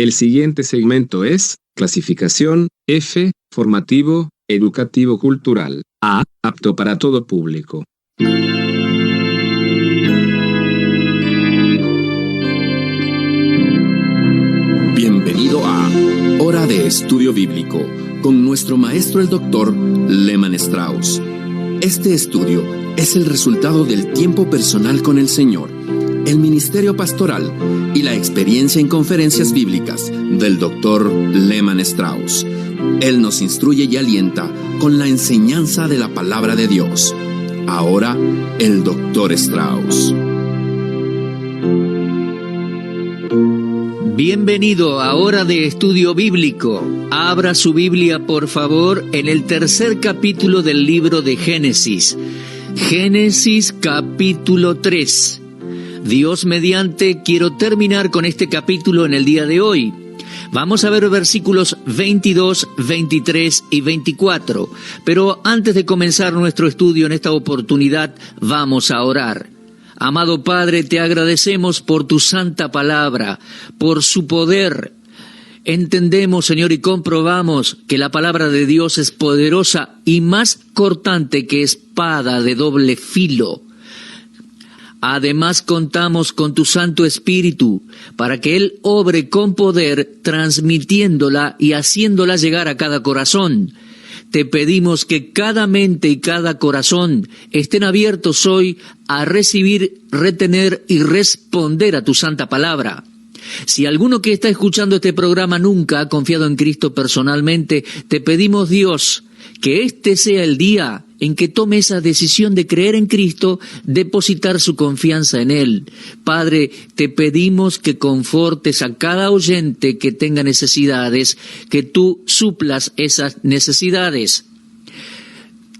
El siguiente segmento es clasificación F, formativo, educativo cultural. A, apto para todo público. Bienvenido a Hora de Estudio Bíblico con nuestro maestro el Dr. Lehman Strauss. Este estudio es el resultado del tiempo personal con el Señor, el ministerio pastoral y la experiencia en conferencias bíblicas del Dr. Lehman Strauss. Él nos instruye y alienta con la enseñanza de la palabra de Dios. Ahora, el Dr. Strauss. Bienvenido a Hora de Estudio Bíblico. Abra su Biblia, por favor, en el tercer capítulo del libro de Génesis. Génesis capítulo 3. Dios mediante, quiero terminar con este capítulo en el día de hoy. Vamos a ver versículos 22, 23 y 24. Pero antes de comenzar nuestro estudio en esta oportunidad, vamos a orar. Amado Padre, te agradecemos por tu santa palabra, por su poder. Entendemos, Señor, y comprobamos que la palabra de Dios es poderosa y más cortante que espada de doble filo. Además, contamos con tu Santo Espíritu para que Él obre con poder, transmitiéndola y haciéndola llegar a cada corazón. Te pedimos que cada mente y cada corazón estén abiertos hoy a recibir, retener y responder a tu santa palabra. Si alguno que está escuchando este programa nunca ha confiado en Cristo personalmente, te pedimos, Dios, que este sea el día en que tome esa decisión de creer en Cristo, depositar su confianza en Él. Padre, te pedimos que confortes a cada oyente que tenga necesidades, que tú suplas esas necesidades.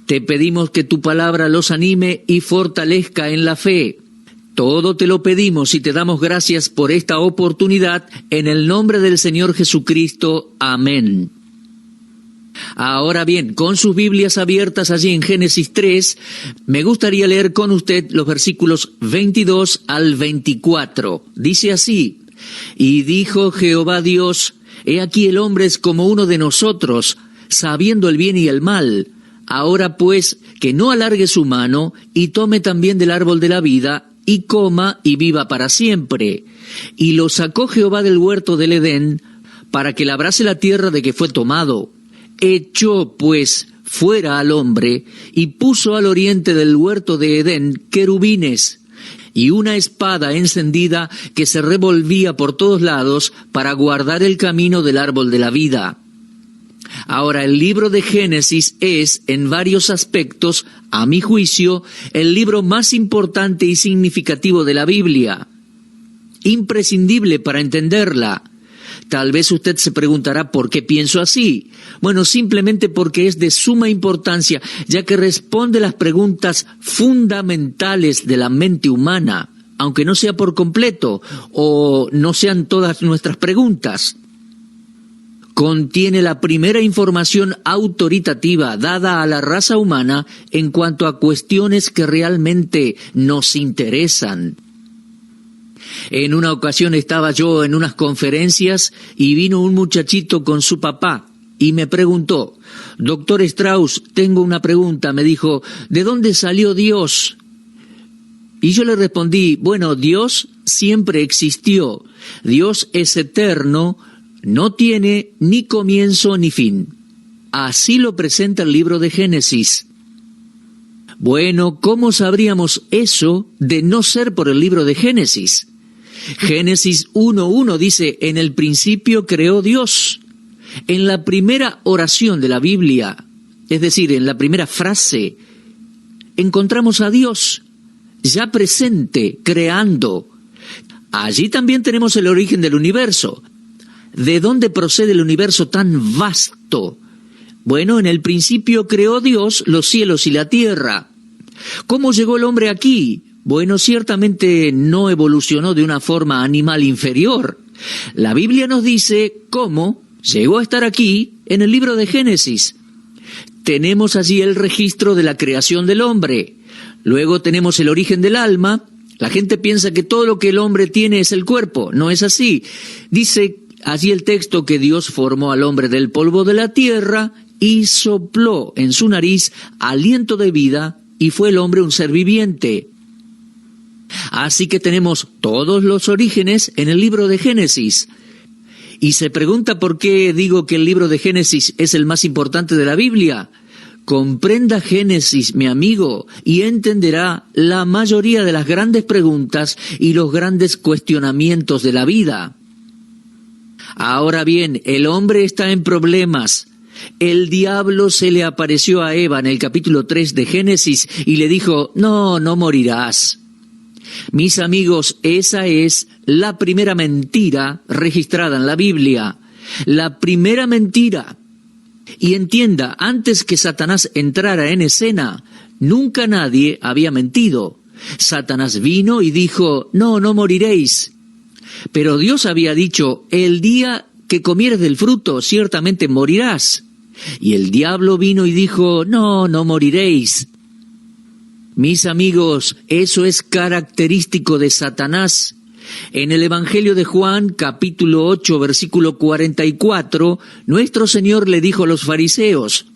Te pedimos que tu palabra los anime y fortalezca en la fe. Todo te lo pedimos y te damos gracias por esta oportunidad, en el nombre del Señor Jesucristo. Amén. Ahora bien, con sus Biblias abiertas allí en Génesis 3, me gustaría leer con usted los versículos 22 al 24. Dice así: Y dijo Jehová Dios, he aquí el hombre es como uno de nosotros, sabiendo el bien y el mal. Ahora pues, que no alargue su mano, y tome también del árbol de la vida, y coma y viva para siempre. Y lo sacó Jehová del huerto del Edén, para que labrase la tierra de que fue tomado. Echó, pues, fuera al hombre, y puso al oriente del huerto de Edén querubines, y una espada encendida que se revolvía por todos lados para guardar el camino del árbol de la vida. Ahora, el libro de Génesis es, en varios aspectos, a mi juicio, el libro más importante y significativo de la Biblia. Imprescindible para entenderla. Tal vez usted se preguntará por qué pienso así. Bueno, simplemente porque es de suma importancia, ya que responde las preguntas fundamentales de la mente humana, aunque no sea por completo, o no sean todas nuestras preguntas. Contiene la primera información autoritativa dada a la raza humana en cuanto a cuestiones que realmente nos interesan. En una ocasión estaba yo en unas conferencias y vino un muchachito con su papá y me preguntó: Doctor Strauss, tengo una pregunta. Me dijo: ¿de dónde salió Dios? Y yo le respondí: bueno, Dios siempre existió. Dios es eterno, no tiene ni comienzo ni fin. Así lo presenta el libro de Génesis. Bueno, ¿cómo sabríamos eso de no ser por el libro de Génesis? Génesis 1:1 dice: en el principio creó Dios. En la primera oración de la Biblia, es decir, en la primera frase, encontramos a Dios ya presente, creando. Allí también tenemos el origen del universo. ¿De dónde procede el universo tan vasto? Bueno, en el principio creó Dios los cielos y la tierra. ¿Cómo llegó el hombre aquí? Bueno, ciertamente no evolucionó de una forma animal inferior. La Biblia nos dice cómo llegó a estar aquí en el libro de Génesis. Tenemos allí el registro de la creación del hombre. Luego tenemos el origen del alma. La gente piensa que todo lo que el hombre tiene es el cuerpo. No es así. Dice allí el texto que Dios formó al hombre del polvo de la tierra y sopló en su nariz aliento de vida y fue el hombre un ser viviente. Así que tenemos todos los orígenes en el libro de Génesis. Y se pregunta por qué digo que el libro de Génesis es el más importante de la Biblia. Comprenda Génesis, mi amigo, y entenderá la mayoría de las grandes preguntas y los grandes cuestionamientos de la vida. Ahora bien, el hombre está en problemas. El diablo se le apareció a Eva en el capítulo 3 de Génesis y le dijo, no morirás. Mis amigos, esa es la primera mentira registrada en la Biblia. La primera mentira. Y entienda, antes que Satanás entrara en escena, nunca nadie había mentido. Satanás vino y dijo, no moriréis. Pero Dios había dicho, el día que comieres del fruto, ciertamente morirás. Y el diablo vino y dijo, no moriréis. Mis amigos, eso es característico de Satanás. En el Evangelio de Juan, capítulo 8, versículo 44, nuestro Señor le dijo a los fariseos,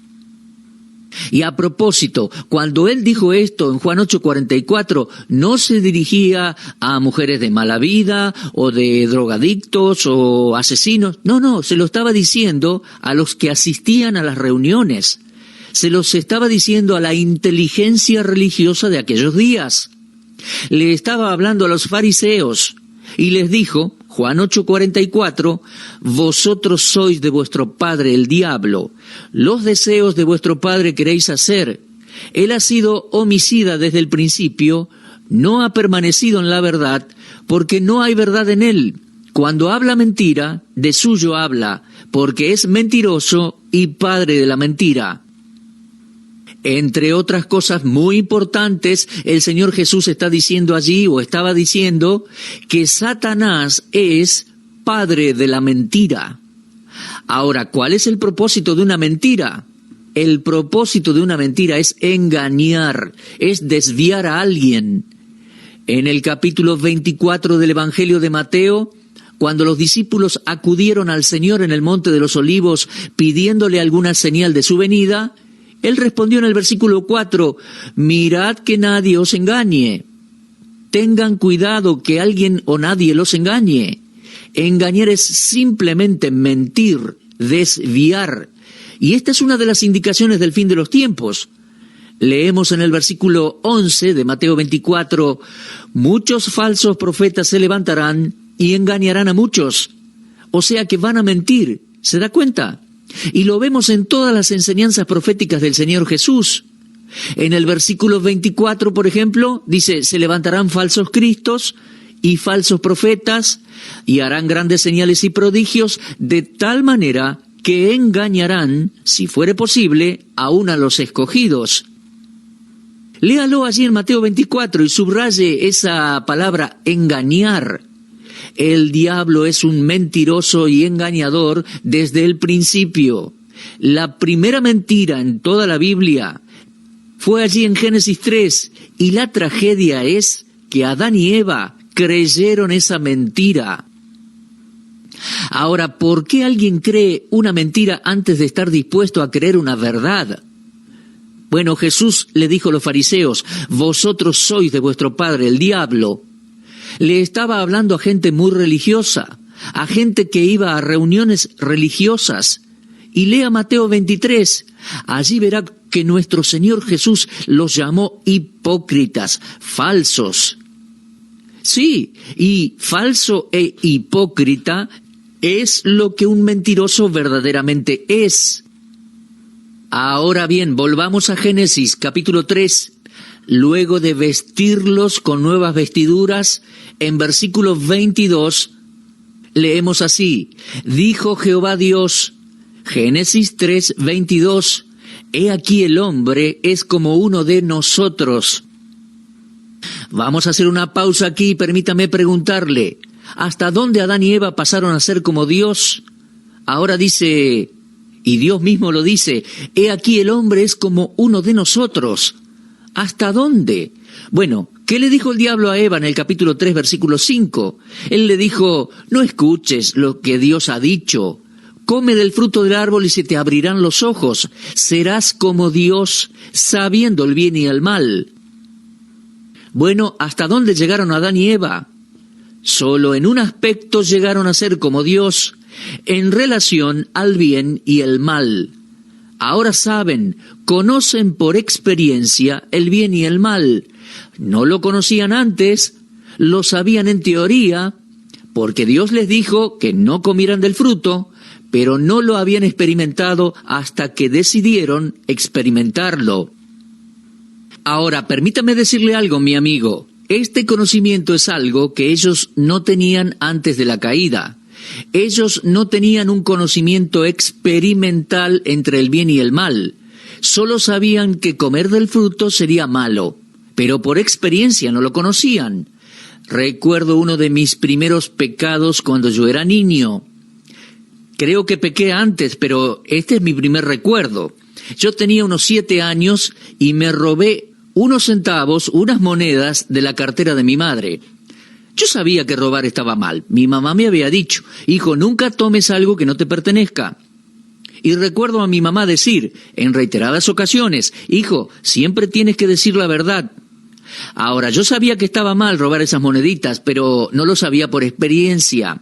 y a propósito, cuando Él dijo esto en Juan 8:44, no se dirigía a mujeres de mala vida, o de drogadictos, o asesinos, no, se lo estaba diciendo a los que asistían a las reuniones. Se los estaba diciendo a la inteligencia religiosa de aquellos días. Le estaba hablando a los fariseos y les dijo, Juan 8:44, vosotros sois de vuestro padre el diablo, los deseos de vuestro padre queréis hacer. Él ha sido homicida desde el principio, no ha permanecido en la verdad, porque no hay verdad en él. Cuando habla mentira, de suyo habla, porque es mentiroso y padre de la mentira. Entre otras cosas muy importantes, el Señor Jesús está diciendo allí, o estaba diciendo, que Satanás es padre de la mentira. Ahora, ¿cuál es el propósito de una mentira? El propósito de una mentira es engañar, es desviar a alguien. En el capítulo 24 del Evangelio de Mateo, cuando los discípulos acudieron al Señor en el Monte de los Olivos pidiéndole alguna señal de su venida, Él respondió en el versículo 4, mirad que nadie os engañe. Tengan cuidado que alguien o nadie los engañe. Engañar es simplemente mentir, desviar. Y esta es una de las indicaciones del fin de los tiempos. Leemos en el versículo 11 de Mateo 24, muchos falsos profetas se levantarán y engañarán a muchos. O sea que van a mentir, ¿se da cuenta? Y lo vemos en todas las enseñanzas proféticas del Señor Jesús. En el versículo 24, por ejemplo, dice, se levantarán falsos cristos y falsos profetas y harán grandes señales y prodigios de tal manera que engañarán, si fuere posible, aún a los escogidos. Léalo allí en Mateo 24 y subraye esa palabra engañar. El diablo es un mentiroso y engañador desde el principio. La primera mentira en toda la Biblia fue allí en Génesis 3, y la tragedia es que Adán y Eva creyeron esa mentira. Ahora, ¿por qué alguien cree una mentira antes de estar dispuesto a creer una verdad? Bueno, Jesús le dijo a los fariseos, vosotros sois de vuestro padre el diablo. Le estaba hablando a gente muy religiosa, a gente que iba a reuniones religiosas. Y lea Mateo 23, allí verá que nuestro Señor Jesús los llamó hipócritas, falsos. Sí, y falso e hipócrita es lo que un mentiroso verdaderamente es. Ahora bien, volvamos a Génesis capítulo 3. Luego de vestirlos con nuevas vestiduras, en versículo 22, leemos así, dijo Jehová Dios, Génesis 3, 22, he aquí el hombre es como uno de nosotros. Vamos a hacer una pausa aquí y permítame preguntarle, ¿hasta dónde Adán y Eva pasaron a ser como Dios? Ahora dice, y Dios mismo lo dice, he aquí el hombre es como uno de nosotros. ¿Hasta dónde? Bueno, ¿Qué le dijo el diablo a Eva en el capítulo 3, versículo 5? Él le dijo, no escuches lo que Dios ha dicho. Come del fruto del árbol y se te abrirán los ojos. Serás como Dios, sabiendo el bien y el mal. Bueno, ¿hasta dónde llegaron Adán y Eva? Solo en un aspecto llegaron a ser como Dios, en relación al bien y el mal. Ahora saben, conocen por experiencia el bien y el mal. No lo conocían antes, lo sabían en teoría, porque Dios les dijo que no comieran del fruto, pero no lo habían experimentado hasta que decidieron experimentarlo. Ahora, permítame decirle algo, mi amigo. Este conocimiento es algo que ellos no tenían antes de la caída. Ellos no tenían un conocimiento experimental entre el bien y el mal. Solo sabían que comer del fruto sería malo, pero por experiencia no lo conocían. Recuerdo uno de mis primeros pecados cuando yo era niño. Creo que pequé antes, pero este es mi primer recuerdo. Yo tenía unos 7 años y me robé unos centavos, unas monedas de la cartera de mi madre. Yo sabía que robar estaba mal. Mi mamá me había dicho, hijo, nunca tomes algo que no te pertenezca. Y recuerdo a mi mamá decir, en reiteradas ocasiones, hijo, siempre tienes que decir la verdad. Ahora, yo sabía que estaba mal robar esas moneditas, pero no lo sabía por experiencia.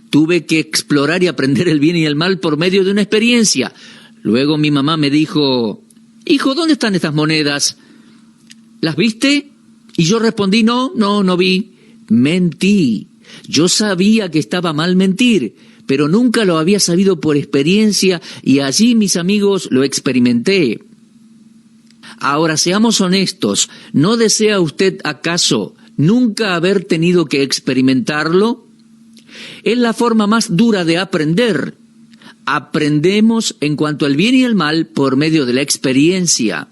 Tuve que explorar y aprender el bien y el mal por medio de una experiencia. Luego mi mamá me dijo, hijo, ¿dónde están estas monedas? ¿Las viste? Y yo respondí, no vi. Mentí. Yo sabía que estaba mal mentir, pero nunca lo había sabido por experiencia y allí, mis amigos, lo experimenté. Ahora, seamos honestos, ¿no desea usted acaso nunca haber tenido que experimentarlo? Es la forma más dura de aprender. Aprendemos en cuanto al bien y el mal por medio de la experiencia.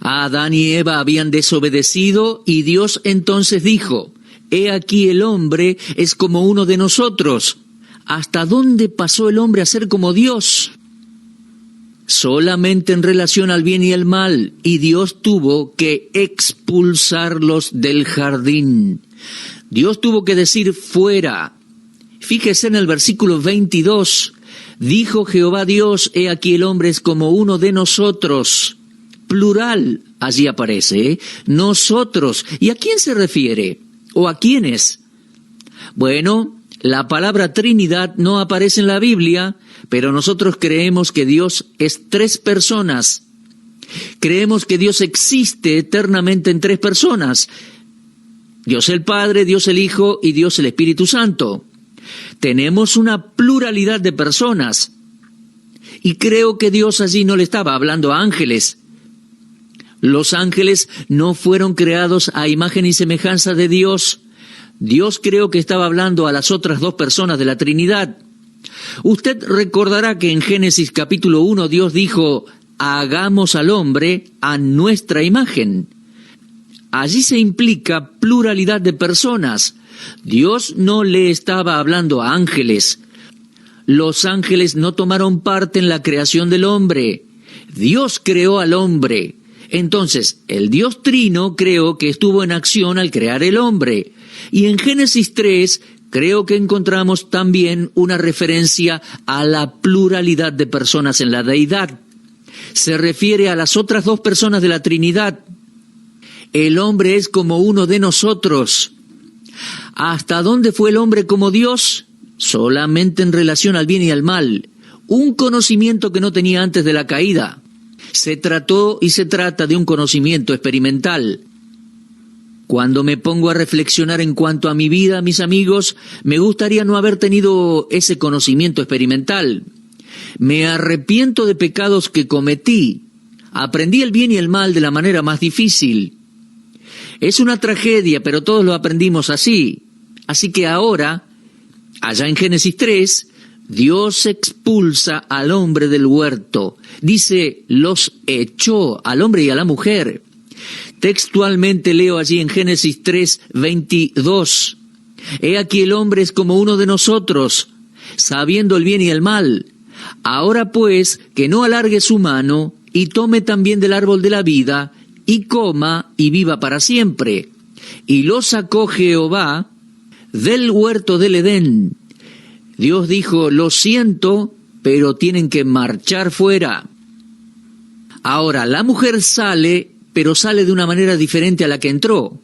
Adán y Eva habían desobedecido y Dios entonces dijo, he aquí el hombre es como uno de nosotros. ¿Hasta dónde pasó el hombre a ser como Dios? Solamente en relación al bien y el mal, y Dios tuvo que expulsarlos del jardín. Dios tuvo que decir fuera. Fíjese en el versículo 22, dijo Jehová Dios, he aquí el hombre es como uno de nosotros. Plural, allí aparece, nosotros. ¿Y a quién se refiere? ¿O a quiénes? Bueno, la palabra Trinidad no aparece en la Biblia, pero nosotros creemos que Dios es 3 personas. Creemos que Dios existe eternamente en 3 personas. Dios el Padre, Dios el Hijo y Dios el Espíritu Santo. Tenemos una pluralidad de personas. Y creo que Dios allí no le estaba hablando a ángeles. Los ángeles no fueron creados a imagen y semejanza de Dios. Dios creo que estaba hablando a las otras 2 personas de la Trinidad. Usted recordará que en Génesis capítulo 1 Dios dijo, hagamos al hombre a nuestra imagen. Allí se implica pluralidad de personas. Dios no le estaba hablando a ángeles. Los ángeles no tomaron parte en la creación del hombre. Dios creó al hombre. Entonces, el Dios Trino creo que estuvo en acción al crear el hombre. Y en Génesis 3 creo que encontramos también una referencia a la pluralidad de personas en la deidad. Se refiere a las otras 2 personas de la Trinidad. El hombre es como uno de nosotros. ¿Hasta dónde fue el hombre como Dios? Solamente en relación al bien y al mal. Un conocimiento que no tenía antes de la caída. Se trató y se trata de un conocimiento experimental. Cuando me pongo a reflexionar en cuanto a mi vida, mis amigos, me gustaría no haber tenido ese conocimiento experimental. Me arrepiento de pecados que cometí. Aprendí el bien y el mal de la manera más difícil. Es una tragedia, pero todos lo aprendimos así. Así que ahora, allá en Génesis 3, Dios expulsa al hombre del huerto. Dice, los echó al hombre y a la mujer. Textualmente leo allí en Génesis 3, 22. He aquí el hombre es como uno de nosotros, sabiendo el bien y el mal. Ahora pues, que no alargue su mano y tome también del árbol de la vida y coma y viva para siempre. Y los sacó Jehová del huerto del Edén. Dios dijo, lo siento, pero tienen que marchar fuera. Ahora, la mujer sale, pero sale de una manera diferente a la que entró.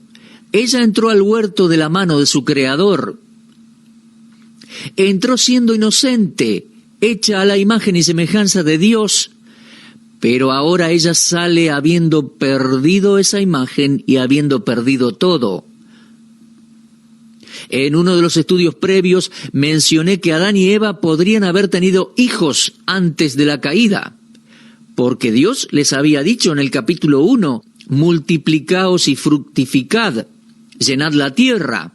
Ella entró al huerto de la mano de su Creador. Entró siendo inocente, hecha a la imagen y semejanza de Dios, pero ahora ella sale habiendo perdido esa imagen y habiendo perdido todo. En uno de los estudios previos mencioné que Adán y Eva podrían haber tenido hijos antes de la caída, porque Dios les había dicho en el capítulo 1, multiplicaos y fructificad, llenad la tierra.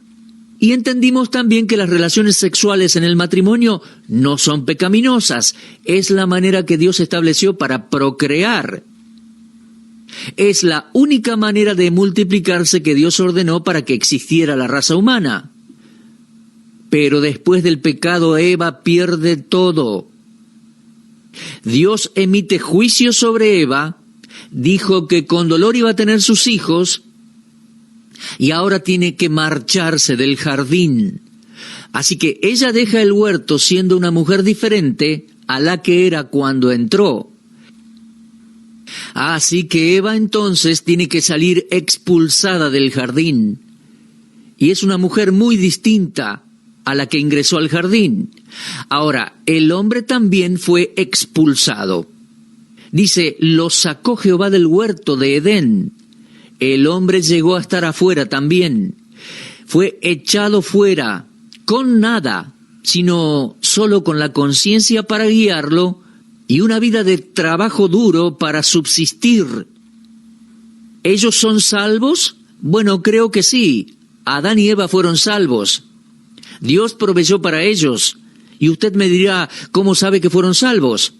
Y entendimos también que las relaciones sexuales en el matrimonio no son pecaminosas, es la manera que Dios estableció para procrear. Es la única manera de multiplicarse que Dios ordenó para que existiera la raza humana. Pero después del pecado, Eva pierde todo. Dios emite juicio sobre Eva, dijo que con dolor iba a tener sus hijos, y ahora tiene que marcharse del jardín. Así que ella deja el huerto siendo una mujer diferente a la que era cuando entró. Así que Eva entonces tiene que salir expulsada del jardín. Y es una mujer muy distinta a la que ingresó al jardín. Ahora, el hombre también fue expulsado. Dice, lo sacó Jehová del huerto de Edén. El hombre llegó a estar afuera también. Fue echado fuera, con nada, sino solo con la conciencia para guiarlo y una vida de trabajo duro para subsistir. ¿Ellos son salvos? Bueno, creo que sí. Adán y Eva fueron salvos. Dios proveyó para ellos. Y usted me dirá, ¿cómo sabe que fueron salvos?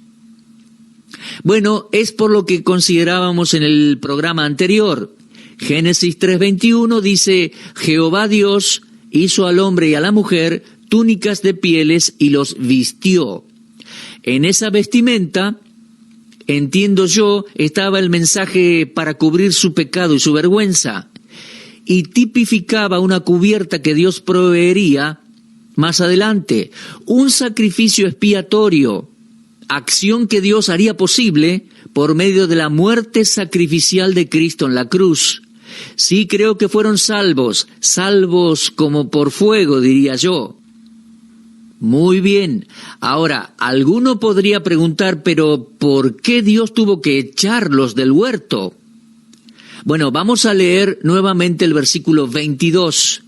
Bueno, es por lo que considerábamos en el programa anterior. Génesis 3:21 dice, Jehová Dios hizo al hombre y a la mujer túnicas de pieles y los vistió. En esa vestimenta, entiendo yo, estaba el mensaje para cubrir su pecado y su vergüenza, y tipificaba una cubierta que Dios proveería más adelante, un sacrificio expiatorio, acción que Dios haría posible por medio de la muerte sacrificial de Cristo en la cruz. Sí, creo que fueron salvos, salvos como por fuego, diría yo. Muy bien. Ahora, alguno podría preguntar, pero ¿por qué Dios tuvo que echarlos del huerto? Bueno, vamos a leer nuevamente el versículo 22.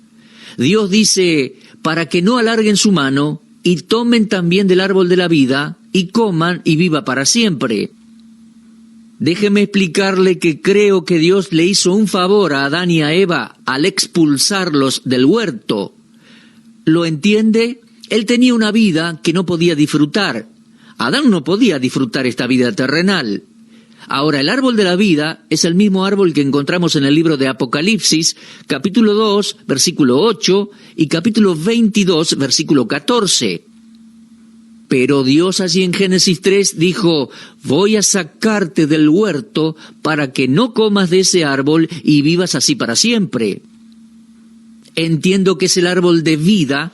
Dios dice, para que no alarguen su mano y tomen también del árbol de la vida y coman y viva para siempre. Déjeme explicarle que creo que Dios le hizo un favor a Adán y a Eva al expulsarlos del huerto. ¿Lo entiende? Él tenía una vida que no podía disfrutar. Adán no podía disfrutar esta vida terrenal. Ahora, el árbol de la vida es el mismo árbol que encontramos en el libro de Apocalipsis, capítulo 2, versículo 8, y capítulo 22, versículo 14. Pero Dios allí en Génesis 3 dijo, voy a sacarte del huerto para que no comas de ese árbol y vivas así para siempre. Entiendo que es el árbol de vida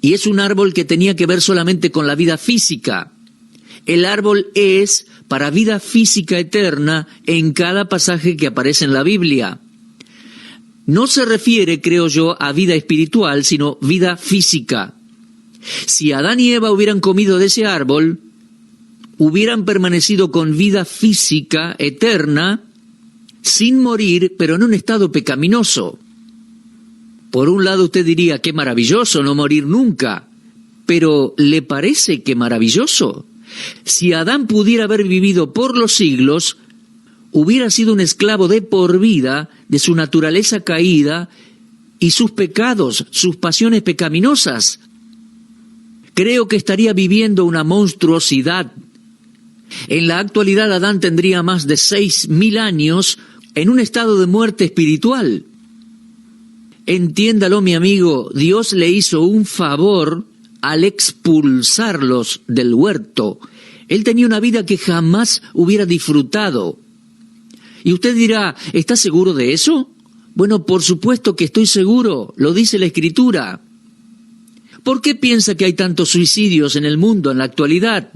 y es un árbol que tenía que ver solamente con la vida física. El árbol es para vida física eterna en cada pasaje que aparece en la Biblia. No se refiere, creo yo, a vida espiritual, sino vida física. Si Adán y Eva hubieran comido de ese árbol, hubieran permanecido con vida física eterna, sin morir, pero en un estado pecaminoso. Por un lado usted diría, qué maravilloso no morir nunca, pero ¿le parece que maravilloso? Si Adán pudiera haber vivido por los siglos, hubiera sido un esclavo de por vida de su naturaleza caída y sus pecados, sus pasiones pecaminosas. Creo que estaría viviendo una monstruosidad. En la actualidad Adán tendría más de 6.000 años en un estado de muerte espiritual. Entiéndalo, mi amigo, Dios le hizo un favor al expulsarlos del huerto. Él tenía una vida que jamás hubiera disfrutado. Y usted dirá, ¿está seguro de eso? Bueno, por supuesto que estoy seguro, lo dice la Escritura. ¿Por qué piensa que hay tantos suicidios en el mundo en la actualidad?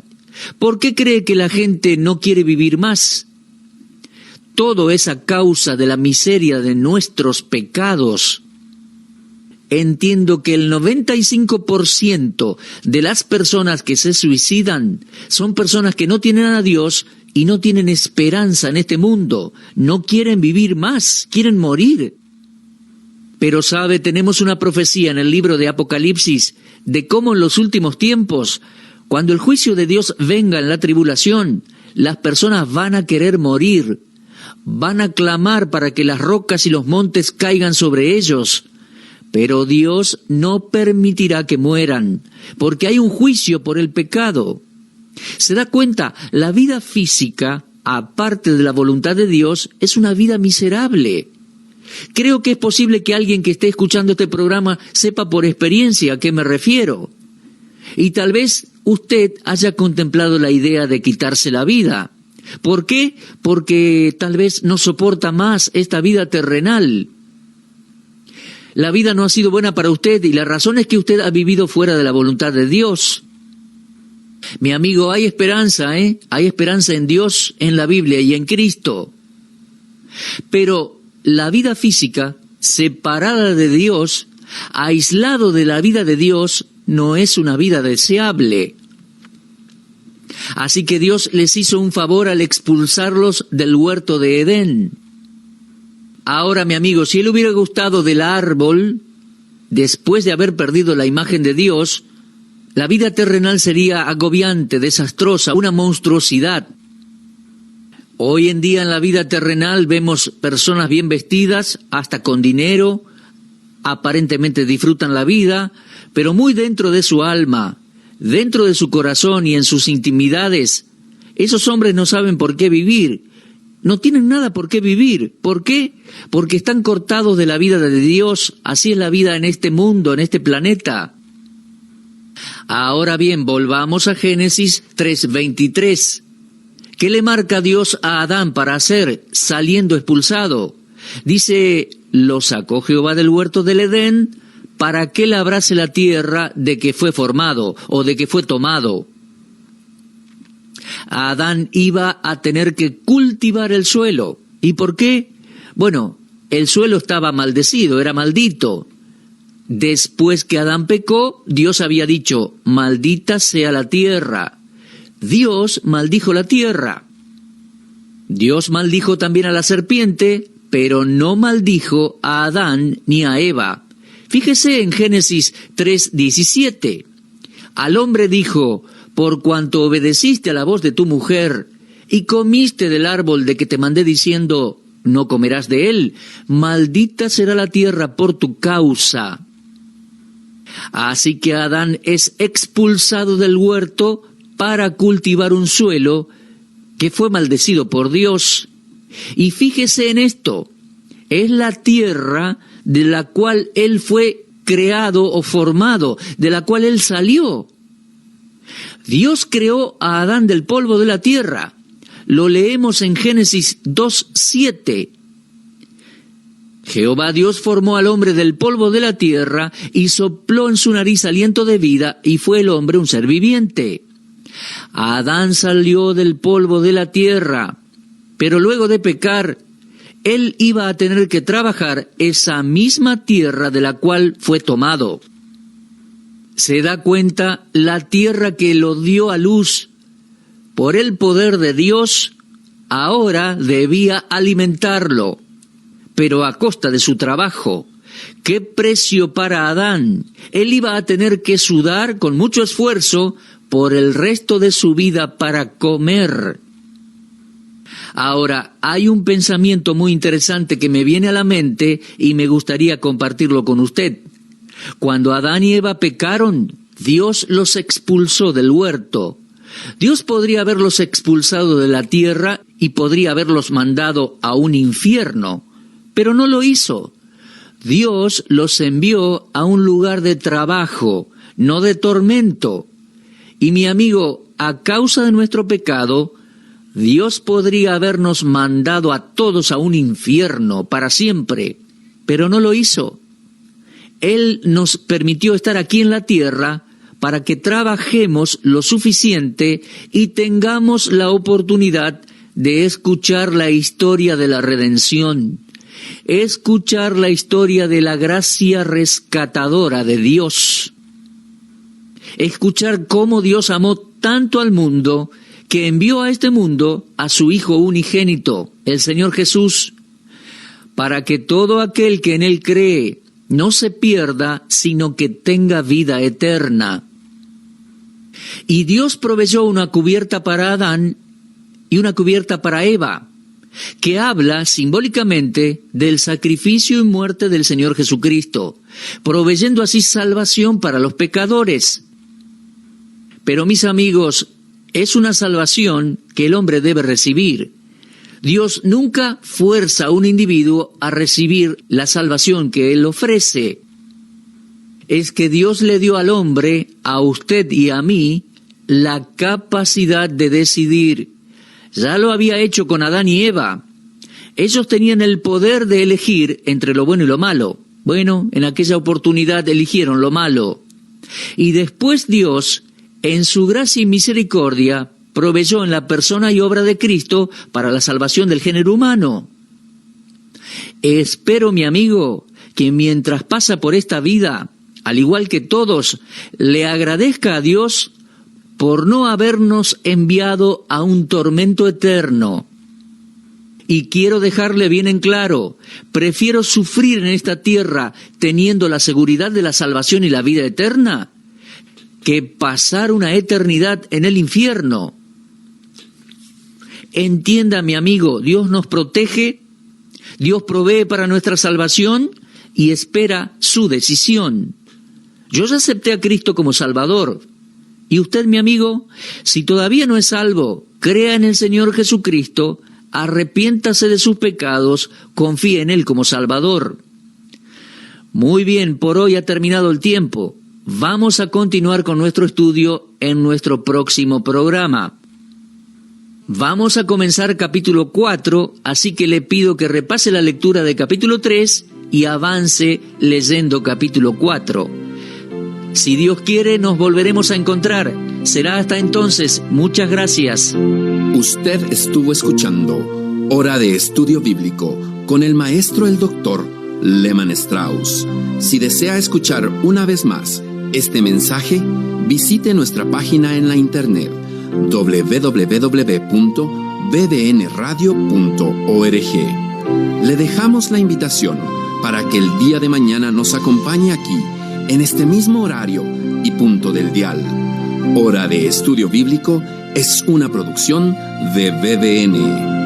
¿Por qué cree que la gente no quiere vivir más? Todo es a causa de la miseria de nuestros pecados. Entiendo que el 95% de las personas que se suicidan son personas que no tienen a Dios y no tienen esperanza en este mundo. No quieren vivir más, quieren morir. Pero sabe, tenemos una profecía en el libro de Apocalipsis de cómo en los últimos tiempos, cuando el juicio de Dios venga en la tribulación, las personas van a querer morir. Van a clamar para que las rocas y los montes caigan sobre ellos. Pero Dios no permitirá que mueran, porque hay un juicio por el pecado. ¿Se da cuenta? La vida física, aparte de la voluntad de Dios, es una vida miserable. Creo que es posible que alguien que esté escuchando este programa sepa por experiencia a qué me refiero. Y tal vez usted haya contemplado la idea de quitarse la vida. ¿Por qué? Porque tal vez no soporta más esta vida terrenal. La vida no ha sido buena para usted y la razón es que usted ha vivido fuera de la voluntad de Dios. Mi amigo, hay esperanza, Hay esperanza en Dios, en la Biblia y en Cristo. Pero la vida física, separada de Dios, aislado de la vida de Dios, no es una vida deseable. Así que Dios les hizo un favor al expulsarlos del huerto de Edén. Ahora, mi amigo, si él hubiera gustado del árbol, después de haber perdido la imagen de Dios, la vida terrenal sería agobiante, desastrosa, una monstruosidad. Hoy en día en la vida terrenal vemos personas bien vestidas, hasta con dinero, aparentemente disfrutan la vida, pero muy dentro de su alma, dentro de su corazón y en sus intimidades, esos hombres no saben por qué vivir, no tienen nada por qué vivir. ¿Por qué? Porque están cortados de la vida de Dios. Así es la vida en este mundo, en este planeta. Ahora bien, volvamos a Génesis 3:23. ¿Qué le marca Dios a Adán para hacer saliendo expulsado? Dice, lo sacó Jehová del huerto del Edén para que labrase la tierra de que fue formado o de que fue tomado. Adán iba a tener que cultivar el suelo. ¿Y por qué? Bueno, el suelo estaba maldecido, era maldito. Después que Adán pecó, Dios había dicho, maldita sea la tierra. Dios maldijo la tierra. Dios maldijo también a la serpiente, pero no maldijo a Adán ni a Eva. Fíjese en Génesis 3:17. Al hombre dijo, por cuanto obedeciste a la voz de tu mujer y comiste del árbol de que te mandé diciendo, no comerás de él, maldita será la tierra por tu causa. Así que Adán es expulsado del huerto para cultivar un suelo que fue maldecido por Dios. Y fíjese en esto, es la tierra de la cual él fue creado o formado, de la cual él salió. Dios creó a Adán del polvo de la tierra. Lo leemos en Génesis 2:7. Jehová Dios formó al hombre del polvo de la tierra y sopló en su nariz aliento de vida y fue el hombre un ser viviente. Adán salió del polvo de la tierra, pero luego de pecar, él iba a tener que trabajar esa misma tierra de la cual fue tomado. ¿Se da cuenta? La tierra que lo dio a luz por el poder de Dios, ahora debía alimentarlo, pero a costa de su trabajo. ¡Qué precio para Adán! Él iba a tener que sudar con mucho esfuerzo por el resto de su vida para comer. Ahora, hay un pensamiento muy interesante que me viene a la mente y me gustaría compartirlo con usted. Cuando Adán y Eva pecaron, Dios los expulsó del huerto. Dios podría haberlos expulsado de la tierra y podría haberlos mandado a un infierno, pero no lo hizo. Dios los envió a un lugar de trabajo, no de tormento. Y mi amigo, a causa de nuestro pecado, Dios podría habernos mandado a todos a un infierno para siempre, pero no lo hizo. Él nos permitió estar aquí en la tierra para que trabajemos lo suficiente y tengamos la oportunidad de escuchar la historia de la redención, escuchar la historia de la gracia rescatadora de Dios, escuchar cómo Dios amó tanto al mundo que envió a este mundo a su Hijo unigénito, el Señor Jesús, para que todo aquel que en Él cree no se pierda, sino que tenga vida eterna. Y Dios proveyó una cubierta para Adán y una cubierta para Eva, que habla simbólicamente del sacrificio y muerte del Señor Jesucristo, proveyendo así salvación para los pecadores. Pero mis amigos, es una salvación que el hombre debe recibir. Dios nunca fuerza a un individuo a recibir la salvación que Él ofrece. Es que Dios le dio al hombre, a usted y a mí, la capacidad de decidir. Ya lo había hecho con Adán y Eva. Ellos tenían el poder de elegir entre lo bueno y lo malo. Bueno, en aquella oportunidad eligieron lo malo. Y después Dios, en su gracia y misericordia, proveyó en la persona y obra de Cristo para la salvación del género humano. Espero, mi amigo, que mientras pasa por esta vida, al igual que todos, le agradezca a Dios por no habernos enviado a un tormento eterno. Y quiero dejarle bien en claro, prefiero sufrir en esta tierra teniendo la seguridad de la salvación y la vida eterna, que pasar una eternidad en el infierno. Entienda, mi amigo, Dios nos protege, Dios provee para nuestra salvación y espera su decisión. Yo ya acepté a Cristo como Salvador. Y usted, mi amigo, si todavía no es salvo, crea en el Señor Jesucristo, arrepiéntase de sus pecados, confíe en Él como Salvador. Muy bien, por hoy ha terminado el tiempo. Vamos a continuar con nuestro estudio en nuestro próximo programa. Vamos a comenzar capítulo 4, así que le pido que repase la lectura de capítulo 3 y avance leyendo capítulo 4. Si Dios quiere, nos volveremos a encontrar. Será hasta entonces. Muchas gracias. Usted estuvo escuchando Hora de Estudio Bíblico con el maestro el doctor Lehmann Strauss. Si desea escuchar una vez más este mensaje, visite nuestra página en la internet www.bbnradio.org. Le dejamos la invitación para que el día de mañana nos acompañe aquí, en este mismo horario y punto del dial. Hora de Estudio Bíblico es una producción de BBN.